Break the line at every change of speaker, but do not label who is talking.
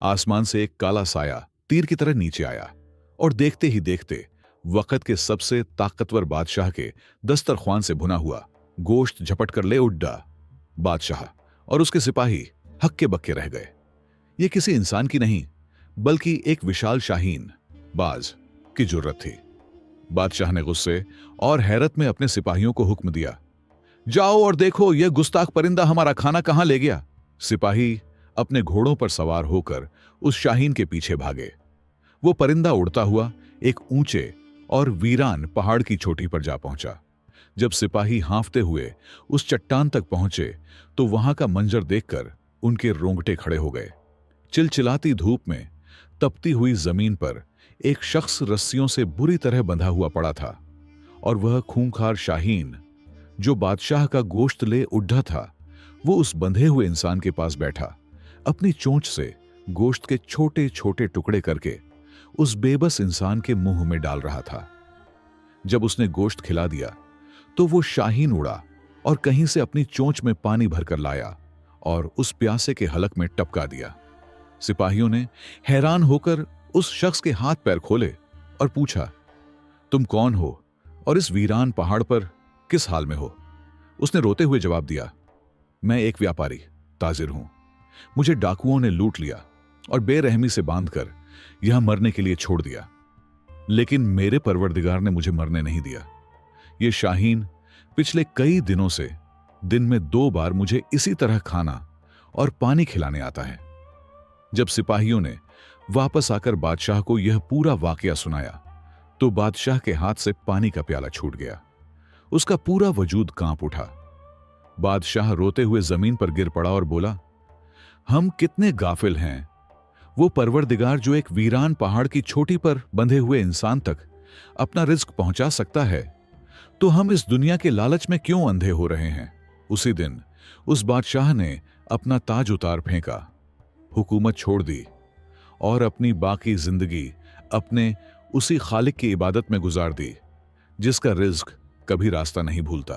आसमान से एक काला साया तीर की तरह नीचे आया और देखते ही देखते वक्त के सबसे ताकतवर बादशाह के दस्तरख्वान से भुना हुआ गोश्त झपट कर ले उड्डा। बादशाह और उसके सिपाही हक्के बक्के रह गए। ये किसी इंसान की नहीं बल्कि एक विशाल शाहीन बाज की जुर्रत थी। बादशाह ने गुस्से और हैरत में अपने सिपाहियों को हुक्म दिया, जाओ और देखो यह गुस्ताख परिंदा हमारा खाना कहां ले गया। सिपाही अपने घोड़ों पर सवार होकर उस शाहीन के पीछे भागे। वो परिंदा उड़ता हुआ एक ऊंचे और वीरान पहाड़ की चोटी पर जा पहुंचा। जब सिपाही हांफते हुए उस चट्टान तक पहुंचे तो वहां का मंजर देखकर उनके रोंगटे खड़े हो गए। चिलचिलाती धूप में तपती हुई जमीन पर एक शख्स रस्सियों से बुरी तरह बंधा हुआ पड़ा था और वह खूंखार शाहीन जो बादशाह का गोश्त ले उड्ढा था, वो उस बंधे हुए इंसान के पास बैठा अपनी चोंच से गोश्त के छोटे छोटे टुकड़े करके उस बेबस इंसान के मुंह में डाल रहा था। जब उसने गोश्त खिला दिया तो वो शाहीन उड़ा और कहीं से अपनी चोंच में पानी भरकर लाया और उस प्यासे के हलक में टपका दिया। सिपाहियों ने हैरान होकर उस शख्स के हाथ पैर खोले और पूछा, तुम कौन हो और इस वीरान पहाड़ पर किस हाल में हो? उसने रोते हुए जवाब दिया, मैं एक व्यापारी ताजिर हूं। मुझे डाकुओं ने लूट लिया और बेरहमी से बांधकर यहां मरने के लिए छोड़ दिया, लेकिन मेरे परवरदिगार ने मुझे मरने नहीं दिया। यह शाहीन पिछले कई दिनों से दिन में 2 बार मुझे इसी तरह खाना और पानी खिलाने आता है। जब सिपाहियों ने वापस आकर बादशाह को यह पूरा वाकया सुनाया तो बादशाह के हाथ से पानी का प्याला छूट गया। उसका पूरा वजूद कांप उठा। बादशाह रोते हुए जमीन पर गिर पड़ा और बोला, हम कितने गाफिल हैं। वो परवरदिगार जो एक वीरान पहाड़ की चोटी पर बंधे हुए इंसान तक अपना रिज्क पहुंचा सकता है, तो हम इस दुनिया के लालच में क्यों अंधे हो रहे हैं। उसी दिन उस बादशाह ने अपना ताज उतार फेंका, हुकूमत छोड़ दी और अपनी बाकी जिंदगी अपने उसी खालिक की इबादत में गुजार दी जिसका रिज्क कभी रास्ता नहीं भूलता।